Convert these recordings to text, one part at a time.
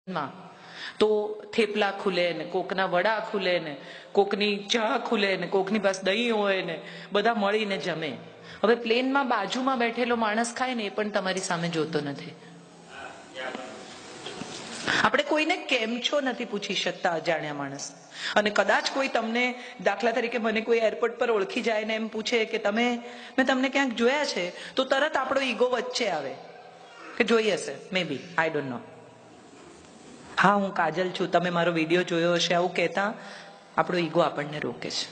માં તો થેપલા ખુલે ને કોકના વડા ખુલે ને કોકની ચા ખુલે ને કોકની પાસે દહીં હોય ને બધા મળીને જમે. હવે પ્લેનમાં બાજુમાં બેઠેલો માણસ ખાય ને એ પણ તમારી સામે જોતો નથી. આપણે કોઈને કેમ છો નથી પૂછી શકતા અજાણ્યા માણસ. અને કદાચ કોઈ તમને દાખલા તરીકે મને કોઈ એરપોર્ટ પર ઓળખી જાય ને એમ પૂછે કે મેં તમને ક્યાંક જોયા છે, તો તરત આપણો ઈગો વચ્ચે આવે કે જોઈ હશે, મે બી, આઈ ડોન્ટ નો. હા, હું કાજલ છું, તમે મારો વિડીયો જોયો હશે, આવું કહેતા આપણો ઈગો આપણને રોકે છે.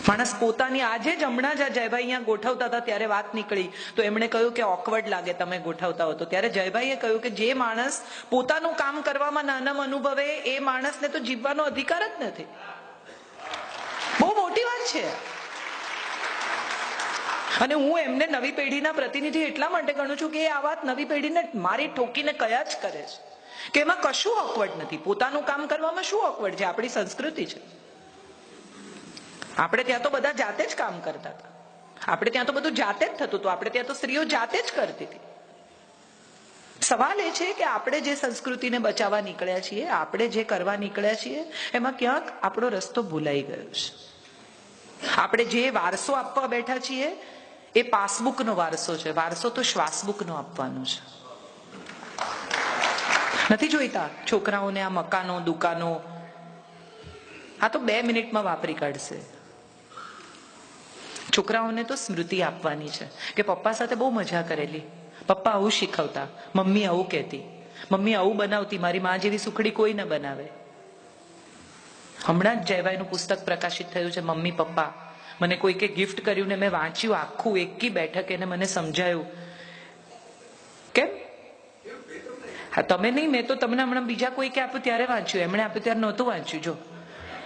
માણસ પોતાની આજે જ હમણાં જ જયભાઈ અહીંયા ગોઠવતા હતા ત્યારે વાત નીકળી તો એમણે કહ્યું કે ઓકવર્ડ લાગે તમે ગોઠવતા હો તો. ત્યારે જયભાઈએ કહ્યું કે જે માણસ પોતાનું કામ કરવામાં નાનમ અનુભવે એ માણસને તો જીવવાનો અધિકાર જ નથી. બહુ મોટી વાત છે. અને હું એમને નવી પેઢીના પ્રતિનિધિ એટલા માટે ગણું છું કે એ આ વાત નવી પેઢીને મારી ઠોકીને કયા જ કરે છે કે એમાં કશું ઓકવર્ડ નથી. પોતાનું કામ કરવામાં શું ઓકવર્ડ છે? આપણી સંસ્કૃતિ છે. આપણે ત્યાં તો બધા જાતે જ કામ કરતા હતા, આપણે ત્યાં તો બધું જાતે જ થતું હતું, આપણે ત્યાં તો સ્ત્રીઓ જાતે જ કરતી હતી. સવાલ એ છે કે આપણે જે સંસ્કૃતિને બચાવવા નીકળ્યા છીએ, આપણે જે કરવા નીકળ્યા છીએ, એમાં ક્યાંક આપણો રસ્તો ભૂલાઈ ગયો છે. આપણે જે વારસો આપવા બેઠા છીએ એ પાસબુકનો વારસો છે. વારસો તો શ્વાસબુકનો આપવાનો છે. નથી જોઈતા છોકરાઓને આ મકાનો, દુકાનો, આ તો 2 મિનિટમાં વાપરી કાઢશે. છોકરાઓને તો સ્મૃતિ આપવાની છે કે પપ્પા સાથે બહુ મજા કરેલી, પપ્પા આવું શીખવતા, મમ્મી આવું કહેતી, મમ્મી આવું બનાવતી, મારી માં જેવી સુખડી કોઈ ન બનાવે. હમણાં જ જયભાઈનું પુસ્તક પ્રકાશિત થયું છે, મમ્મી પપ્પા. મને કોઈકે ગિફ્ટ કર્યું ને મેં વાંચ્યું આખું, એકી બેઠક, એને મને સમજાયું. કેમ? હા, તમે નહીં, મેં તો તમને હમણાં બીજા કોઈકે આપ્યું ત્યારે વાંચ્યું, એમણે આપ્યું ત્યારે નહોતું વાંચ્યું. જો,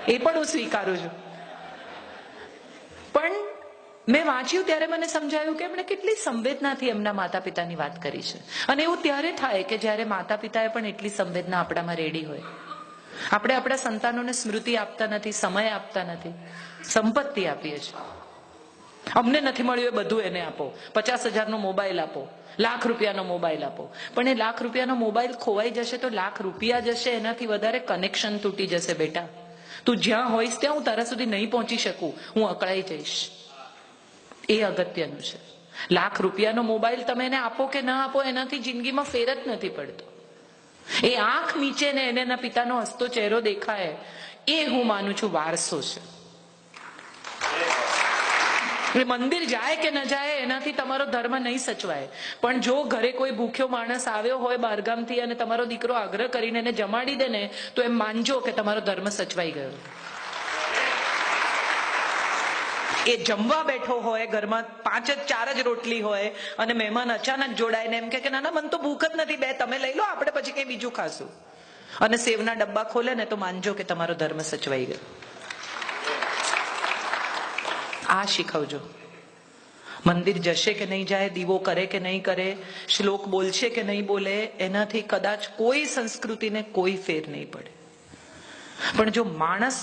એ પણ હું સ્વીકારું છું. પણ મેં વાંચ્યું ત્યારે મને સમજાયું કે એમણે કેટલી સંવેદનાથી એમના માતા પિતાની વાત કરી છે. અને એવું ત્યારે થાય કે જ્યારે માતા પિતાએ પણ એટલી સંવેદના આપણામાં રેડી હોય. આપણે આપણા સંતાનોને સ્મૃતિ આપતા નથી, સમય આપતા નથી, સંપત્તિ આપીએ છીએ. અમને નથી મળ્યું એ બધું એને આપો, 50,000નો મોબાઈલ આપો, ₹1,00,000નો મોબાઈલ આપો. પણ એ ₹1,00,000નો મોબાઈલ ખોવાઈ જશે તો ₹1,00,000 જશે, એનાથી વધારે કનેક્શન તૂટી જશે. બેટા, તું જ્યાં હોઈશ ત્યાં હું તારા સુધી નહીં પહોંચી શકું, હું અકળાઈ જઈશ. એ અગત્યનું છે. ₹1,00,000નો મોબાઈલ તમે એને આપો કે ના આપો, એનાથી જિંદગીમાં ફેર જ નથી પડતો. એ આંખ નીચે ને એને એના પિતાનો હસતો ચહેરો દેખાય, એ હું માનું છું વારસો છે. મંદિર જાય કે ન જાય એનાથી તમારો ધર્મ નહીં સચવાય. પણ જો ઘરે કોઈ ભૂખ્યો માણસ આવ્યો હોય બહારગામથી અને તમારો દીકરો આગ્રહ કરીને એને જમાડી દે ને, તો એમ માનજો કે તમારો ધર્મ સચવાઈ ગયો. એ જમવા બેઠો હોય, ઘરમાં 4 જ રોટલી હોય અને મહેમાન અચાનક જોડાઈને એમ કે ના ના, મને તો ભૂખ જ નથી, 2 તમે લઈ લો, આપણે પછી કઈ બીજું ખાશું, અને સેવના ડબ્બા ખોલે ને, તો માનજો કે તમારો ધર્મ સચવાઈ ગયો. આ શીખવજો. મંદિર જશે કે નહીં જાય, દીવો કરે કે નહીં કરે, શ્લોક બોલશે કે નહીં બોલે, એનાથી કદાચ કોઈ સંસ્કૃતિને કોઈ ફેર નહીં પડે. પણ જો માણસ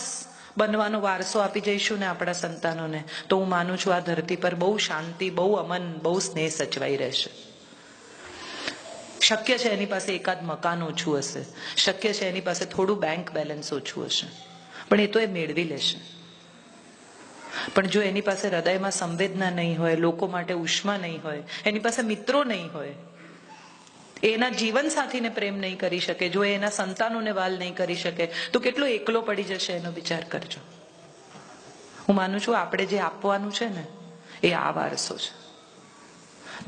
બનવાનો વારસો આપી જઈશું ને આપણા સંતાનોને, તો હું માનું છું આ ધરતી પર બહુ શાંતિ, બહુ અમન, બહુ સ્નેહ સચવાઈ રહેશે. શક્ય છે એની પાસે એકાદ મકાન ઓછું હશે, શક્ય છે એની પાસે થોડું બેંક બેલેન્સ ઓછું હશે, પણ એ તો એ મેળવી લેશે. પણ જો એની પાસે હૃદયમાં સંવેદના નહીં હોય, લોકો માટે ઉષ્મા નહીં હોય, એની પાસે મિત્રો નહીં હોય, એના જીવન સાથીને પ્રેમ નહીં કરી શકે, જો એના સંતાનોને વાલ નહીં કરી શકે, તો કેટલો એકલો પડી જશે એનો વિચાર કરજો. હું માનું છું આપણે જે આપવાનું છે ને એ આ વારસો છે.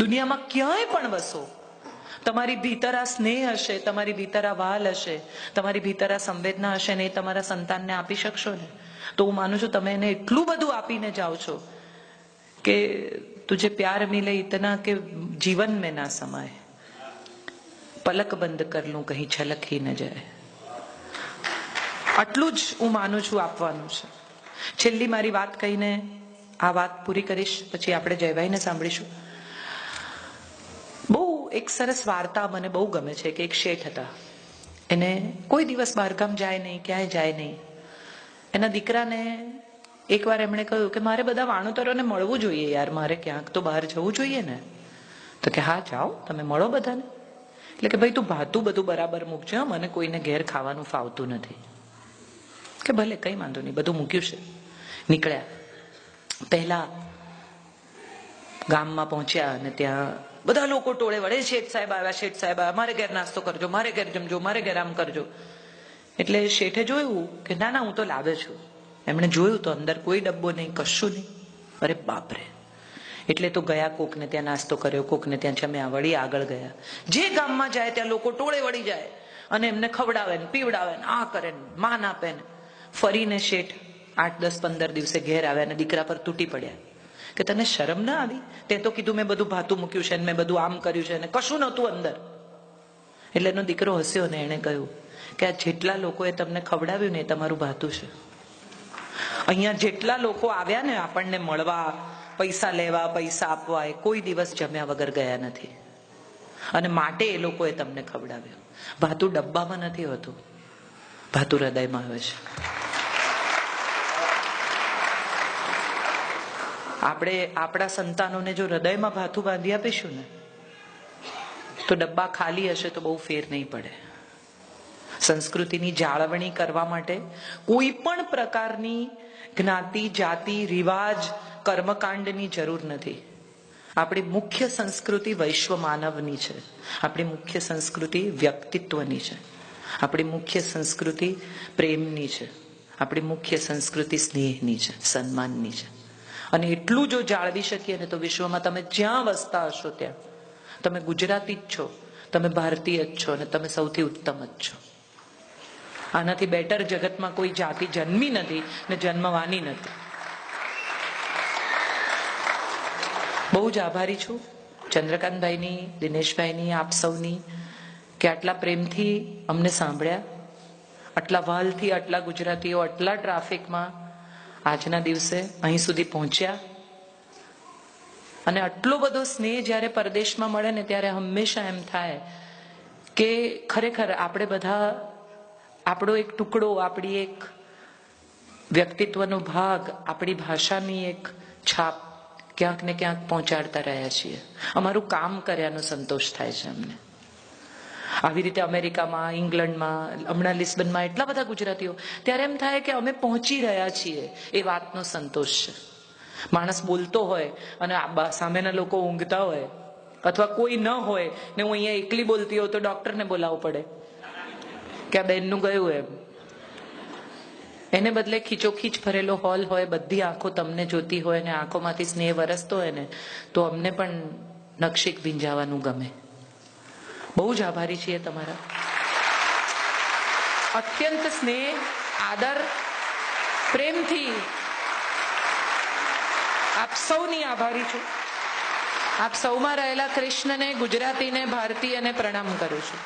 દુનિયામાં ક્યાંય પણ વસો, તમારી ભીતર આ સ્નેહ હશે, તમારી ભીતર આ વાલ હશે, તમારી ભીતર આ સંવેદના હશે ને એ તમારા સંતાનને આપી શકશો ને, તો હું માનું છું તમે એને એટલું બધું આપીને જાઓ છો કે તુજે પ્યાર મિલે ઇતના કે જીવન મેં ના સમાય, પલક બંધ કર લૂં કहीं છલક હી ન જાય. આટલું જ હું માનું છું આપવાનું છે. છેલ્લી મારી વાત કહીને આ વાત પૂરી કરીશ, પછી આપણે જયભાઈને સાંભળીશું. બહુ એક સરસ વાર્તા મને બહુ ગમે છે કે એક શેઠ હતા, એને કોઈ દિવસ બહારગામ જાય નહીં, ક્યાંય જાય નહીં. એના દીકરાને એકવાર એમણે કહ્યું કે મારે બધા વાણોતરોને મળવું જોઈએ યાર, મારે ક્યાંક તો બહાર જવું જોઈએ ને. તો કે હા જાઓ, તમે મળો બધાને. એટલે કે ભાઈ તું ભાતું બધું બરાબર મૂકજે, મને કોઈને ઘેર ખાવાનું ફાવતું નથી. કે ભલે કઈ વાંધો નહીં, બધું મૂક્યું છે. નીકળ્યા. પહેલા ગામમાં પહોંચ્યા અને ત્યાં બધા લોકો ટોળે વળે, શેઠ સાહેબ આવ્યા, શેઠ સાહેબ આવ્યા, મારે ઘેર નાસ્તો કરજો, મારે ઘેર જમજો, મારે ઘેર આમ કરજો. એટલે શેઠે જોયું કે ના ના હું તો લાવે છું. એમણે જોયું તો અંદર કોઈ ડબ્બો નહીં, કશું નહીં. અરે બાપરે! એટલે તો ગયા, કોકને ત્યાં નાસ્તો કર્યો, કોકને ત્યાં જમ્યા, વળી આગળ ગયા. જે ગામમાં જાય ત્યાં લોકો ટોળે વળી જાય અને એમને ખવડાવે ને પીવડાવે ને આ કરે ને માન આપે ને. ફરીને શેઠ 8, 10, 15 દિવસે ઘેર આવ્યા અને દીકરા પર તૂટી પડ્યા કે તને શરમ ના આવી? તે તો કીધું મેં બધું ભાતું મૂક્યું છે, મેં બધું આમ કર્યું છે, અને કશું નહોતું અંદર. એટલે એનો દીકરો હસ્યો ને એણે કહ્યું કે આ જેટલા લોકોએ તમને ખવડાવ્યું ને એ તમારું ભાતું છે. અહીંયા જેટલા લોકો આવ્યા ને આપણને મળવા, પૈસા લેવા, પૈસા આપવા, એ કોઈ દિવસ જમ્યા વગર ગયા નથી. અને માટે એ લોકોએ તમને ખવડાવ્યું. ભાતું ડબ્બામાં નથી હોતું, ભાતું હૃદયમાં આવે છે. આપણે આપણા સંતાનોને જો હૃદયમાં ભાથું બાંધી આપીશું ને તો ડબ્બા ખાલી હશે તો બહુ ફેર નહીં પડે. સંસ્કૃતિની જાળવણી કરવા માટે કોઈ પણ પ્રકારની જ્ઞાતિ, જાતિ, રિવાજ, કર્મકાંડની જરૂર નથી. આપણી મુખ્ય સંસ્કૃતિ વૈશ્વ માનવની છે. આપણી મુખ્ય સંસ્કૃતિ વ્યક્તિત્વની છે. આપણી મુખ્ય સંસ્કૃતિ પ્રેમની છે. આપણી મુખ્ય સંસ્કૃતિ સ્નેહની છે, સન્માનની છે. અને એટલું જો જાળવી શકીએ ને તો વિશ્વમાં તમે જ્યાં વસતા હશો ત્યાં તમે ગુજરાતી જ છો, તમે ભારતીય જ છો અને તમે સૌથી ઉત્તમ જ છો. આનાથી બેટર જગતમાં કોઈ જાતિ જન્મી નથી ને જન્મવાની નથી. બહુ જ આભારી છું ચંદ્રકાંતભાઈની, દિનેશભાઈની, આપ સૌની કે આટલા પ્રેમથી અમને સાંભળ્યા, આટલા વાલથી આટલા ગુજરાતીઓ આટલા ટ્રાફિકમાં આજના દિવસે અહીં સુધી પહોંચ્યા. અને આટલો બધો સ્નેહ જ્યારે પરદેશમાં મળે ને ત્યારે હંમેશા એમ થાય કે ખરેખર આપણે બધા આપણો એક ટુકડો, આપણી એક વ્યક્તિત્વનો ભાગ, આપણી ભાષાની એક છાપ ક્યાંક ને ક્યાંક પહોંચાડતા રહ્યા છીએ. અમારું કામ કર્યાનો સંતોષ થાય છે અમને. આવી રીતે અમેરિકામાં, ઇંગ્લેન્ડમાં, હમણાં લિસ્બનમાં એટલા બધા ગુજરાતીઓ, ત્યારે એમ થાય કે અમે પહોંચી રહ્યા છીએ એ વાતનો સંતોષ છે. માણસ બોલતો હોય અને સામેના લોકો ઊંઘતા હોય અથવા કોઈ ન હોય ને હું અહીંયા એકલી બોલતી હોઉં તો ડોક્ટરને બોલાવવું પડે કે આ બેનનું ગયું એમ. એને બદલે ખીચોખીચ ભરેલો હોલ હોય, બધી આંખો તમને જોતી હોય ને આંખોમાંથી સ્નેહ વરસતો હોય ને તો અમને પણ નકશીક ભીંજાવાનું ગમે. બહુ જ આભારી છીએ તમારા. અત્યંત સ્નેહ, આદર, પ્રેમથી આપ સૌની આભારી છું. આપ સૌમાં રહેલા કૃષ્ણને, ગુજરાતીને, ભારતીયને પ્રણામ કરું છું.